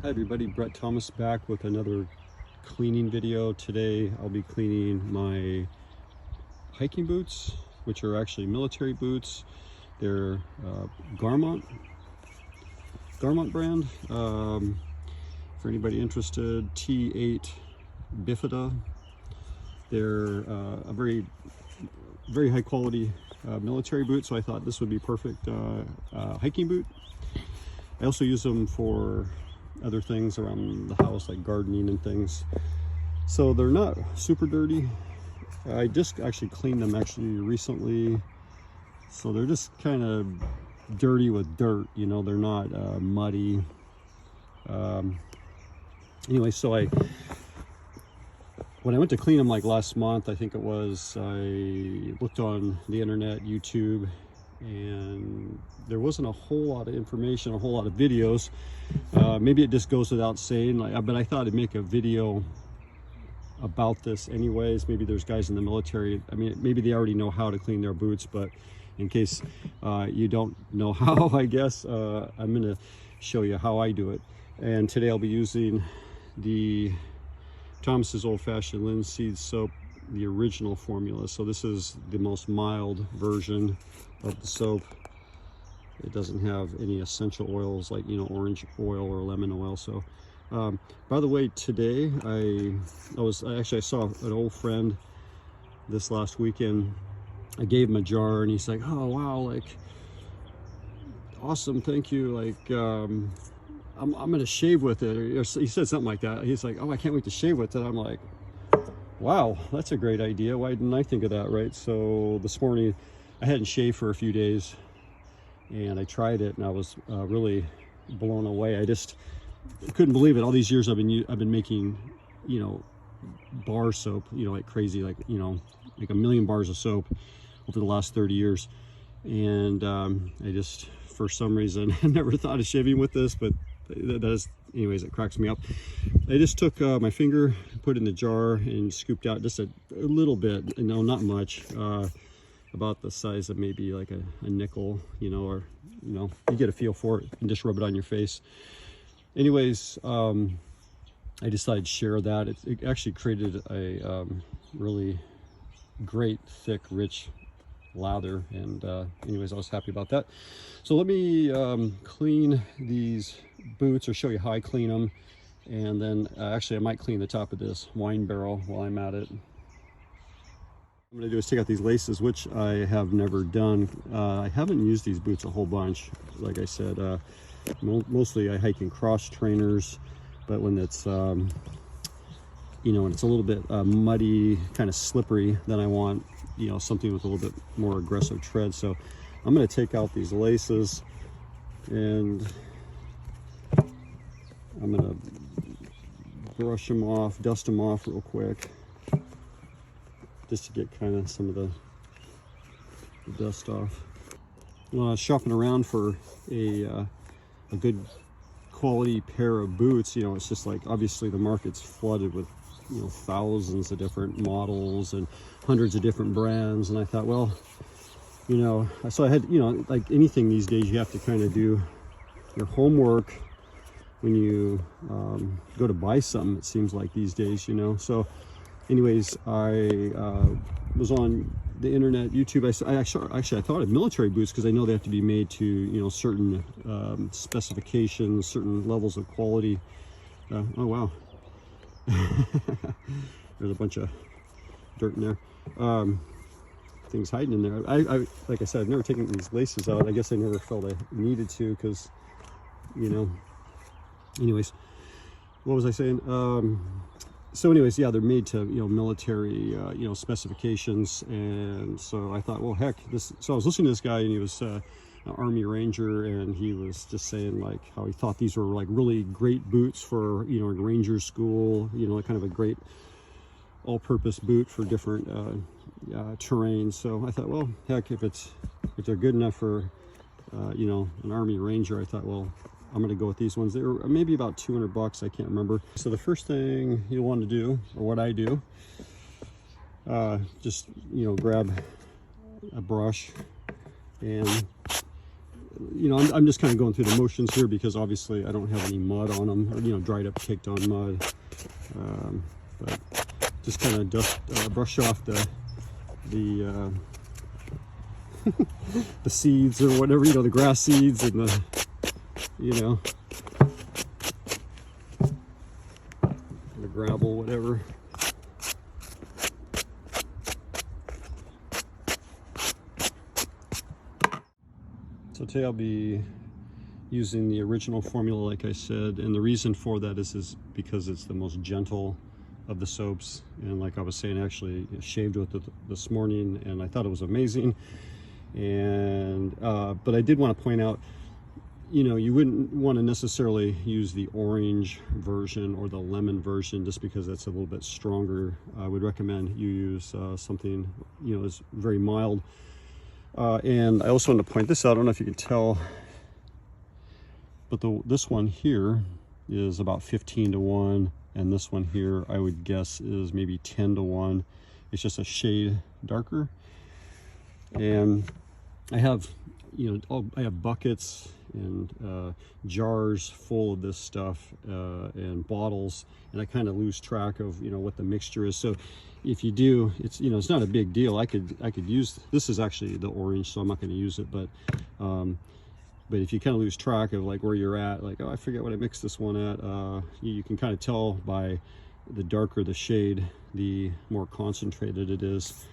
Hi everybody, Brett Thomas back with another cleaning video. Today I'll be cleaning my hiking boots, which are actually military boots. They're Garmont brand. For anybody interested, T8 Bifida. They're a very high quality military boot, so I thought this would be perfect hiking boot. I also use them for other things around the house, like gardening and things. So they're not super dirty. I just actually cleaned them recently, so they're just kind of dirty with dirt, you know. They're not muddy. Anyway, so when I went to clean them like last month, I think it was, I looked on the internet, YouTube, and there wasn't a whole lot of information, a whole lot of videos. Maybe it just goes without saying, but I thought I'd make a video about this anyways. Maybe there's guys in the military, I mean, maybe they already know how to clean their boots, but in case you don't know how, I guess, I'm gonna show you how I do it. And today I'll be using the Thomas's Old Fashioned Linseed Soap, the original formula. So this is the most mild version of the soap. It doesn't have any essential oils like, you know, orange oil or lemon oil. So by the way, today I saw an old friend this last weekend. I gave him a jar and he's like, oh wow, like awesome, thank you, like I'm gonna shave with it, or he said something like that. He's like, oh, I can't wait to shave with it. I'm like, wow, that's a great idea. Why didn't I think of that, right? So this morning I hadn't shaved for a few days and I tried it and I was really blown away. I just couldn't believe it. All these years I've been making, you know, bar soap, you know, like crazy, like, you know, like 1 million bars of soap over the last 30 years. And I just, for some reason, I never thought of shaving with this, but that is, anyways, it cracks me up. I just took my finger, put it in the jar and scooped out just a little bit, no, not much, about the size of maybe like a nickel, you know, or, you know, you get a feel for it and just rub it on your face. Anyways, I decided to share that. It actually created a really great, thick, rich lather, and anyways, I was happy about that. So let me clean these boots, or show you how I clean them, and then actually I might clean the top of this wine barrel while I'm at it. What I'm going to do is take out these laces, which I have never done. I haven't used these boots a whole bunch. Like I said, mostly I hike in cross trainers, but when it's you know, when it's a little bit muddy, kind of slippery, then I want, you know, something with a little bit more aggressive tread. So I'm going to take out these laces and I'm going to brush them off, dust them off real quick, just to get kind of some of the dust off. When I was shopping around for a good quality pair of boots, you know, it's just like, obviously the market's flooded with, you know, thousands of different models and hundreds of different brands. And I thought, well, you know, so I had, you know, like anything these days, you have to kind of do your homework when you go to buy something, it seems like these days, you know. So anyways, I was on the internet, YouTube. I thought of military boots because I know they have to be made to, you know, certain specifications, certain levels of quality. Oh wow. There's a bunch of dirt in there. Things hiding in there. I like I said, I've never taken these laces out. I guess I never felt I needed to, because, you know, anyways, what was I saying? So anyways, yeah, they're made to, you know, military, you know, specifications. And so I thought, well, heck, so I was listening to this guy, and he was an Army Ranger, and he was just saying like how he thought these were like really great boots for, you know, a Ranger school, you know, kind of a great all-purpose boot for different terrain. So I thought, well, heck, if they're good enough for, you know, an Army Ranger, I thought, well, I'm going to go with these ones. They were maybe about 200 bucks, I can't remember. So the first thing you'll want to do, or what I do, just, you know, grab a brush and, you know, I'm just kind of going through the motions here because obviously I don't have any mud on them, or, you know, dried up, caked on mud. But just kind of brush off the the seeds or whatever, you know, the grass seeds and the, you know, the gravel, whatever. So today I'll be using the original formula, like I said, and the reason for that is because it's the most gentle of the soaps. And like I was saying, I actually shaved with it this morning and I thought it was amazing. And but I did want to point out, you know, you wouldn't want to necessarily use the orange version or the lemon version just because that's a little bit stronger. I would recommend you use something, you know, that's very mild. And I also want to point this out. I don't know if you can tell, but this one here is about 15 to 1, and this one here I would guess is maybe 10 to 1. It's just a shade darker. And I have, you know, I have buckets and jars full of this stuff and bottles, and I kind of lose track of, you know, what the mixture is. So if you do, it's, you know, it's not a big deal. I could use, this is actually the orange, so I'm not going to use it, but if you kind of lose track of like where you're at, like, oh, I forget what I mixed this one at, you can kind of tell by the darker the shade, the more concentrated it is.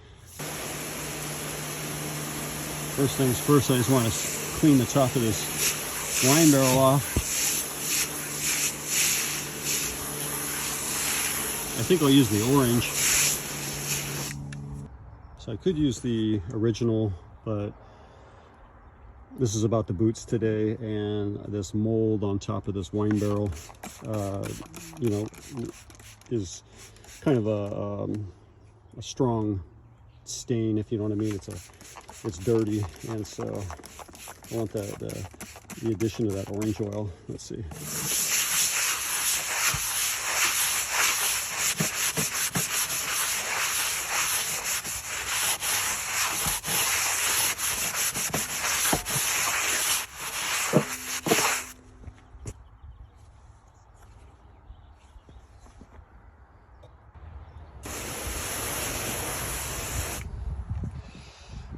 First things first, I just want to clean the top of this wine barrel off. I think I'll use the orange. So I could use the original, but this is about the boots today, and this mold on top of this wine barrel, you know, is kind of a strong stain, if you know what I mean. It's dirty, and so I want the addition of that orange oil. Let's see.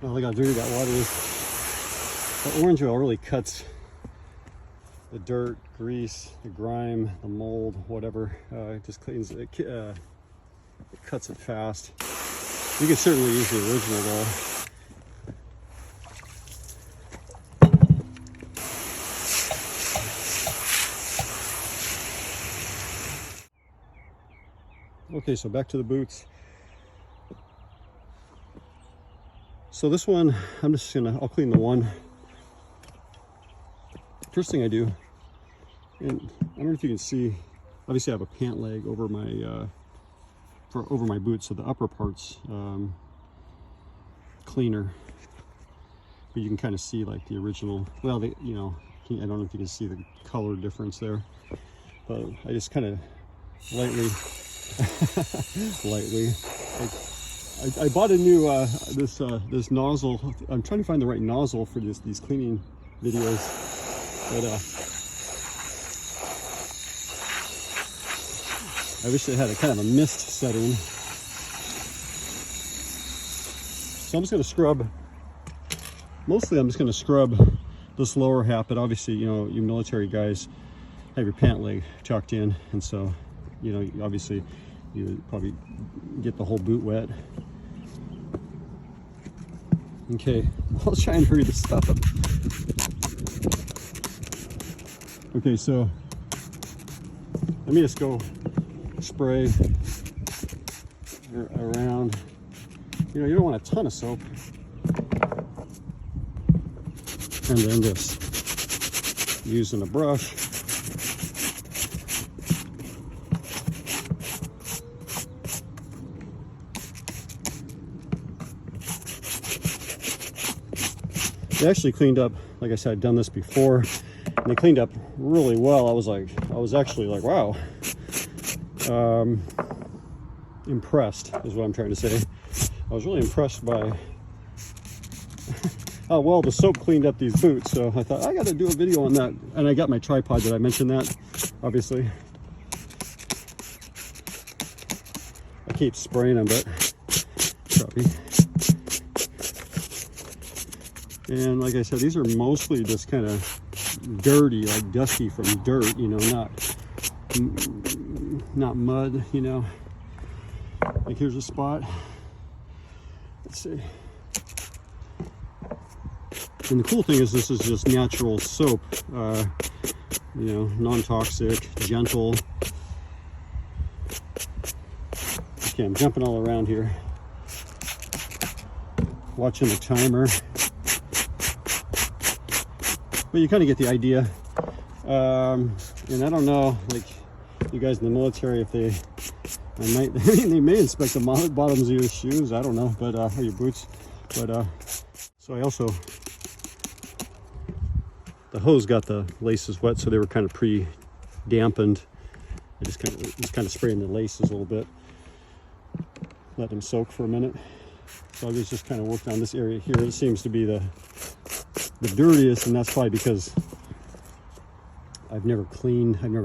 Oh, look how dirty that water is. The orange oil really cuts the dirt, grease, the grime, the mold, whatever. It just cleans it. It cuts it fast. You can certainly use the original though. Okay, so back to the boots. So this one, I'll clean the one. First thing I do, and I don't know if you can see, obviously I have a pant leg over my over my boots, so the upper part's cleaner. But you can kind of see like the original, well, you know, I don't know if you can see the color difference there, but I just kind of lightly, I bought a new this nozzle. I'm trying to find the right nozzle for these cleaning videos, but I wish it had a kind of a mist setting. So I'm just going to scrub. Mostly, I'm just going to scrub this lower half, but obviously, you know, you military guys have your pant leg tucked in, and so, you know, obviously, you probably get the whole boot wet. Okay, I'll try and hurry this up. Okay, so let me just go spray around. You know, you don't want a ton of soap. And then just using a brush. They actually cleaned up, like I said, I'd done this before, and they cleaned up really well. I was actually like, wow. Impressed is what I'm trying to say. I was really impressed by Oh, well, the soap cleaned up these boots, so I thought I got to do a video on that. And I got my tripod. Did I mention that? Obviously. I keep spraying them, but probably. And like I said, these are mostly just kind of dirty, like dusty from dirt, you know, not mud, you know. Like here's a spot. Let's see. And the cool thing is this is just natural soap, you know, non-toxic, gentle. Okay, I'm jumping all around here, watching the timer. But you kind of get the idea. And I don't know, like you guys in the military, if they may inspect the bottoms of your shoes. I don't know, but or your boots. But so I also, the hose got the laces wet, so they were kind of pre-dampened. I just kind of spraying the laces a little bit, let them soak for a minute. So I was just kind of working on this area here. It seems to be the dirtiest, and that's probably because I've never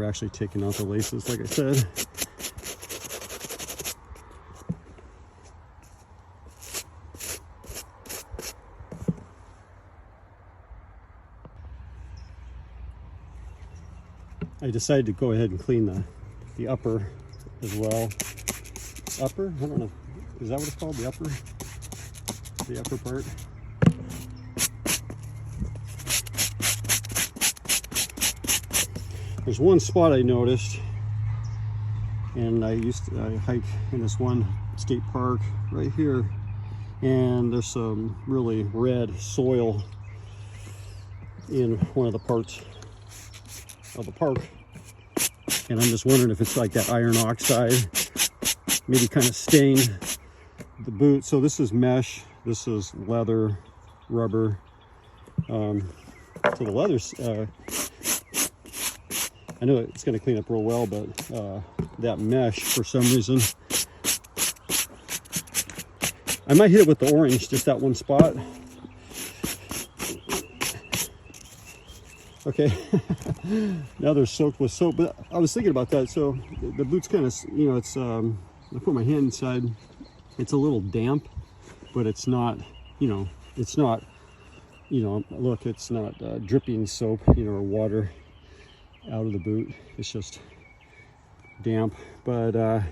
actually taken out the laces, like I said. I decided to go ahead and clean the upper as well. Upper? I don't know. Is that what it's called? The upper? The upper part? There's one spot I noticed, and I hike in this one state park right here, and there's some really red soil in one of the parts of the park, and I'm just wondering if it's like that iron oxide maybe kind of stained the boot. So this is mesh, this is leather, rubber. So the leather's I know it's going to clean up real well, but that mesh, for some reason, I might hit it with the orange, just that one spot. Okay, now they're soaked with soap, but I was thinking about that. So the boot's kind of, you know, it's, I put my hand inside, it's a little damp, but it's not, you know, it's not, you know, look, it's not dripping soap, you know, or water out of the boot. It's just damp. But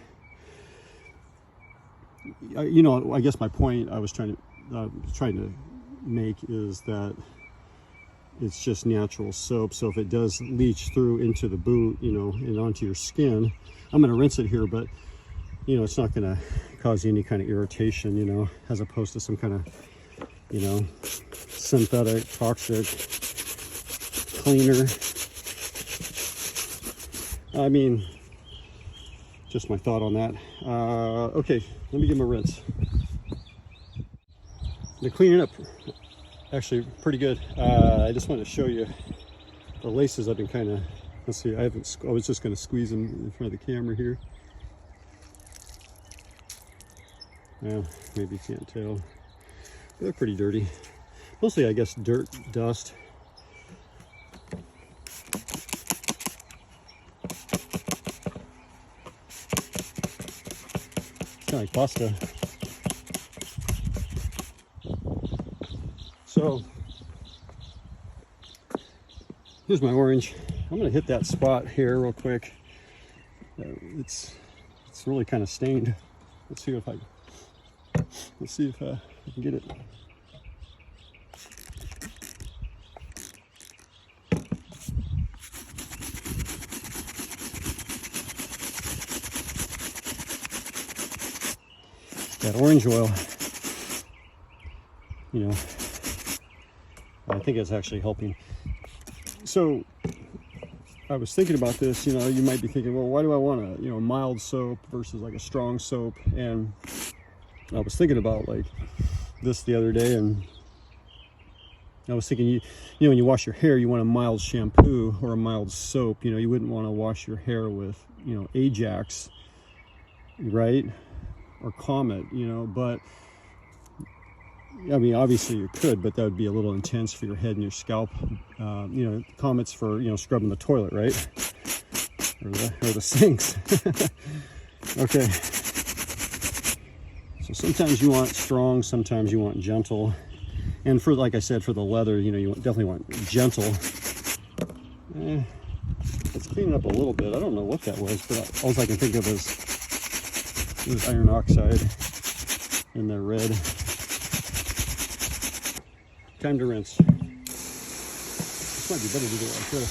you know, I guess my point I was trying to make is that it's just natural soap. So if it does leach through into the boot, you know, and onto your skin, I'm going to rinse it here, but you know, it's not going to cause you any kind of irritation, you know, as opposed to some kind of, you know, synthetic toxic cleaner. I mean, just my thought on that. Okay, let me give them a rinse. They're cleaning up actually pretty good. I just wanted to show you the laces. I've been kind of, let's see, I was just going to squeeze them in front of the camera here. Well, maybe you can't tell. They're pretty dirty. Mostly, I guess, dirt, dust. It's kind of like pasta. So, here's my orange. I'm going to hit that spot here real quick. It's really kind of stained. Let's see if I can get it. That orange oil, you know, I think it's actually helping. So I was thinking about this, you know, you might be thinking, well, why do I want a, you know, mild soap versus like a strong soap? And I was thinking about like this the other day, and I was thinking, you know, when you wash your hair, you want a mild shampoo or a mild soap. You know, you wouldn't want to wash your hair with, you know, Ajax, right? Or Comet, you know. But I mean, obviously you could, but that would be a little intense for your head and your scalp. You know, Comet's for, you know, scrubbing the toilet, right? Or the sinks. Okay. So sometimes you want strong, sometimes you want gentle. And for, like I said, for the leather, you know, you definitely want gentle. Let's clean it up a little bit. I don't know what that was, but all I can think of is iron oxide in the red. Time to rinse. This might be better to do it like this.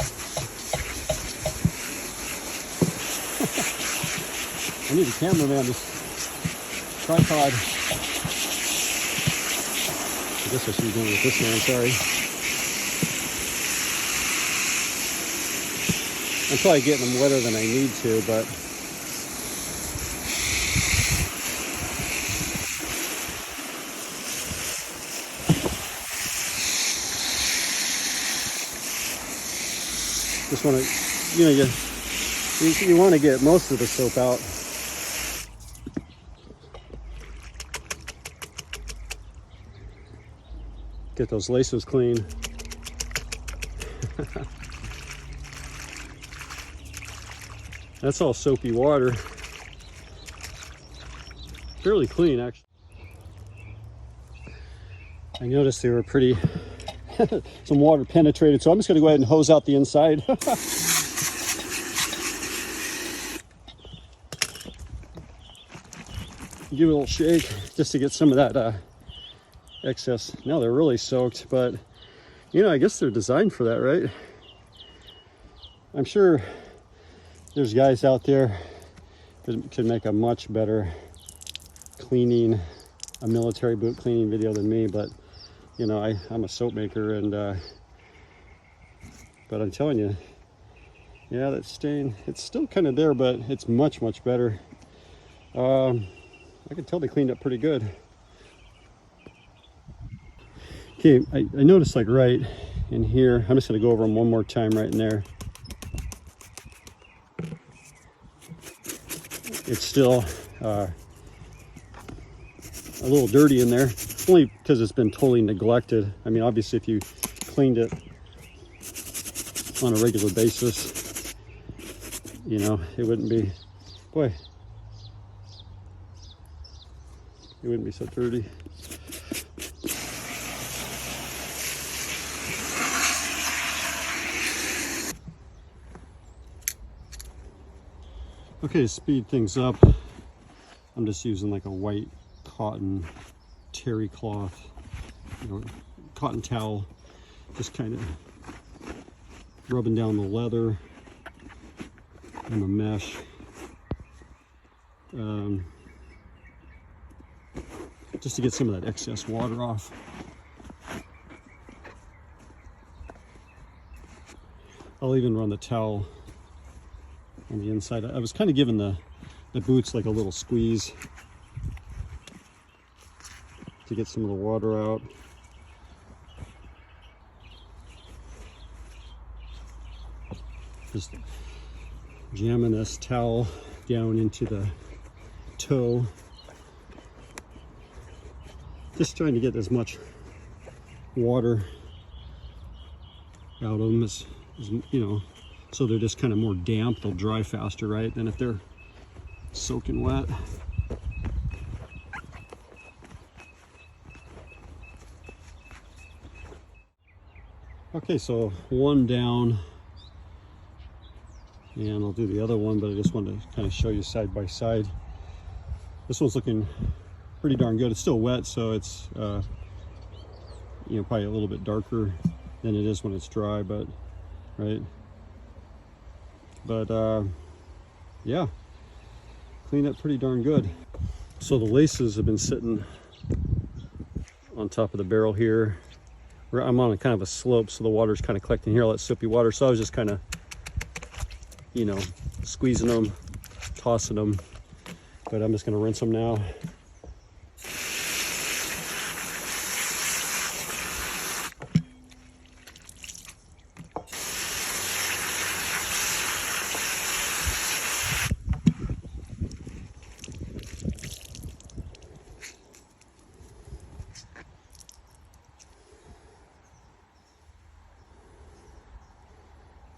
I need a cameraman. This tripod. I guess I should be doing it with this one, sorry. I'm probably getting them wetter than I need to, but just want to, you know, you want to get most of the soap out. Get those laces clean. That's all soapy water. Fairly clean, actually. I noticed they were pretty, some water penetrated, so I'm just going to go ahead and hose out the inside. Give it a little shake just to get some of that excess. Now they're really soaked, but you know, I guess they're designed for that, right? I'm sure there's guys out there that could make a much better cleaning, a military boot cleaning video than me, but you know, I'm a soap maker, and but I'm telling you, yeah, that stain, it's still kind of there, but it's much better. I can tell they cleaned up pretty good. Okay, I noticed, like, right in here, I'm just going to go over them one more time right in there. It's still a little dirty in there, only because it's been totally neglected. I mean, obviously, if you cleaned it on a regular basis, you know, it wouldn't be, boy, it wouldn't be so dirty. Okay, to speed things up, I'm just using like a white cotton terry cloth, you know, cotton towel, just kind of rubbing down the leather and the mesh. Just to get some of that excess water off. I'll even run the towel on the inside. I was kind of giving the boots like a little squeeze to get some of the water out. Just jamming this towel down into the toe. Just trying to get as much water out of them as you know, so they're just kind of more damp. They'll dry faster, right, than if they're soaking wet. Okay, so one down, and I'll do the other one, but I just wanted to kind of show you side by side. This one's looking pretty darn good. It's still wet, so it's you know, probably a little bit darker than it is when it's dry, but right. But yeah, cleaned up pretty darn good. So the laces have been sitting on top of the barrel here. I'm on a kind of a slope, so the water's kind of collecting here, all that soapy water. So I was just kind of, you know, squeezing them, tossing them. But I'm just going to rinse them now.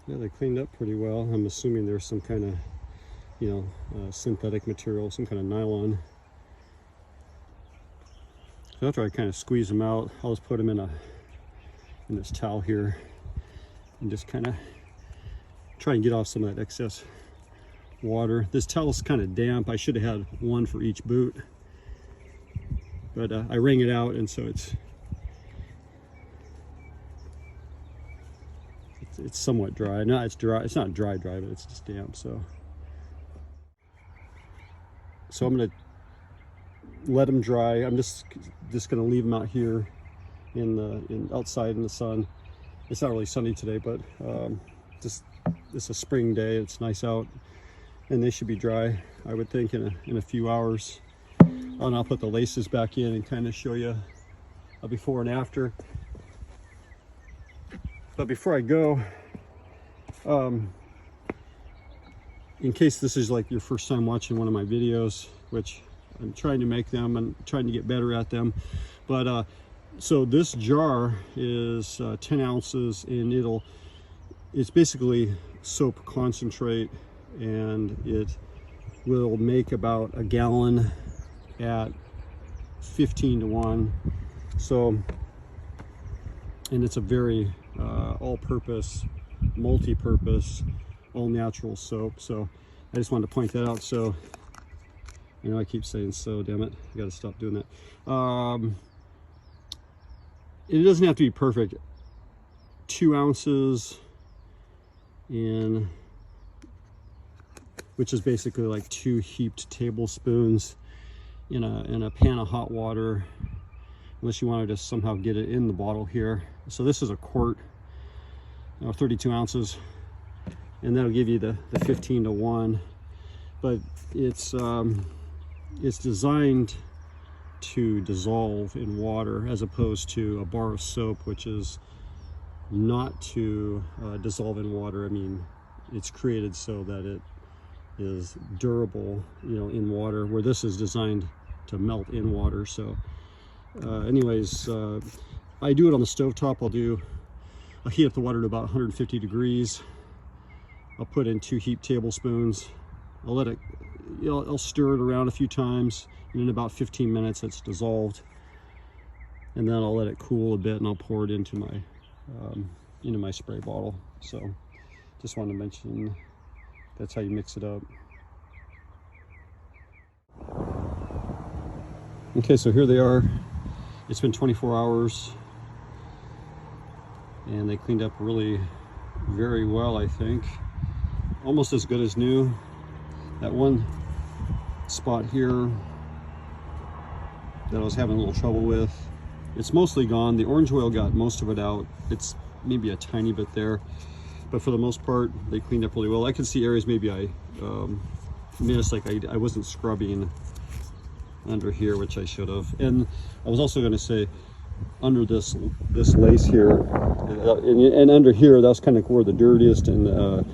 Yeah, they cleaned up pretty well. I'm assuming there's some kind of, you know, synthetic material, some kind of nylon. So after I kind of squeeze them out, I'll just put them in this towel here and just kind of try and get off some of that excess water. This towel's kind of damp. I should have had one for each boot, but I wring it out, and so it's somewhat dry. No, it's dry. It's not dry, but it's just damp. So I'm gonna let them dry. I'm just gonna leave them out here outside in the sun. It's not really sunny today, but it's a spring day. It's nice out, and they should be dry, I would think, in a few hours. And I'll put the laces back in and kind of show you a before and after. But before I go, in case this is like your first time watching one of my videos, which I'm trying to make them and trying to get better at them, but so this jar is 10 ounces, and it's basically soap concentrate, and it will make about a gallon at 15 to 1. So, and it's a very all-purpose, multi-purpose, all-natural soap. So I just wanted to point that out. So, you know, I keep saying so, damn it, I gotta stop doing that. It doesn't have to be perfect. 2 ounces in, which is basically like 2 heaped tablespoons in a pan of hot water, unless you wanted to somehow get it in the bottle here. So this is a quart, 32 ounces, and that'll give you the 15 to 1. But it's designed to dissolve in water, as opposed to a bar of soap, which is not to dissolve in water. I mean, it's created so that it is durable, you know, in water, where this is designed to melt in water. So anyways, I do it on the stovetop. I'll heat up the water to about 150 degrees. I'll put in 2 heaped tablespoons. I'll let it, you know, I'll stir it around a few times, and in about 15 minutes it's dissolved. And then I'll let it cool a bit, and I'll pour it into my spray bottle. So just wanted to mention that's how you mix it up. Okay, so here they are. It's been 24 hours, and they cleaned up really very well, I think. Almost as good as new. That one spot here that I was having a little trouble with, it's mostly gone. The orange oil got most of it out. It's maybe a tiny bit there, but for the most part, they cleaned up really well. I can see areas maybe I missed, like I wasn't scrubbing under here, which I should have. And I was also going to say, under this lace here, and under here, that's kind of where the dirtiest and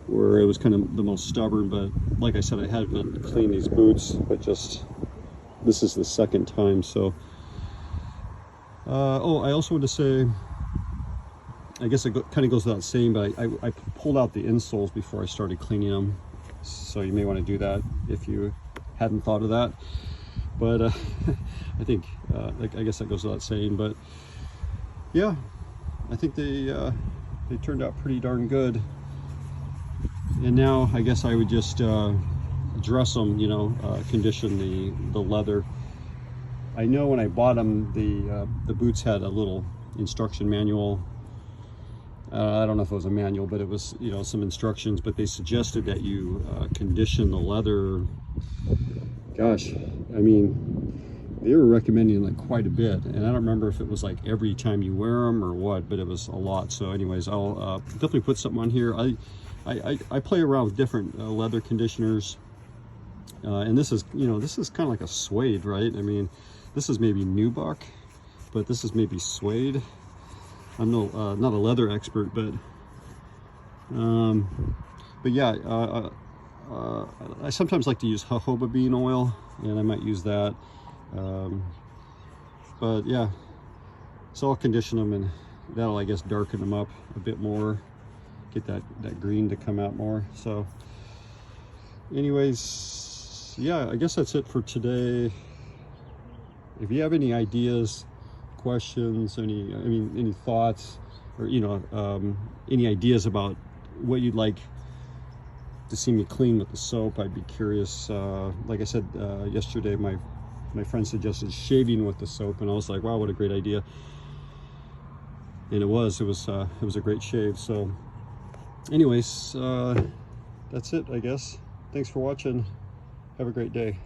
where it was kind of the most stubborn. But like I said, I haven't cleaned these boots, but just this is the second time. So oh, I also want to say, I guess it kind of goes without saying, but I pulled out the insoles before I started cleaning them, so you may want to do that if you hadn't thought of that. But I think I guess that goes without saying. But yeah, I think they turned out pretty darn good. And now I guess I would just dress them, you know, condition the leather. I know when I bought them, the boots had a little instruction manual. I don't know if it was a manual, but it was, you know, some instructions. But they suggested that you condition the leather. Gosh, I mean, they were recommending like quite a bit, and I don't remember if it was like every time you wear them or what, but it was a lot. So anyways, I'll definitely put something on here. I play around with different leather conditioners, and this is, you know, this is kind of like a suede, right? I mean, this is maybe nubuck, but this is maybe suede. I'm no not a leather expert, but yeah, I sometimes like to use jojoba bean oil, and I might use that. But yeah, so I'll condition them, and that'll, I guess, darken them up a bit more. get that green to come out more. So anyways, yeah, I guess that's it for today. If you have any ideas, questions, any thoughts, or any ideas about what you'd like to see me clean with the soap, I'd be curious. Like I said yesterday, my friend suggested shaving with the soap, and I was like, wow, what a great idea. And it was a great shave. So anyways, that's it, I guess. Thanks for watching. Have a great day.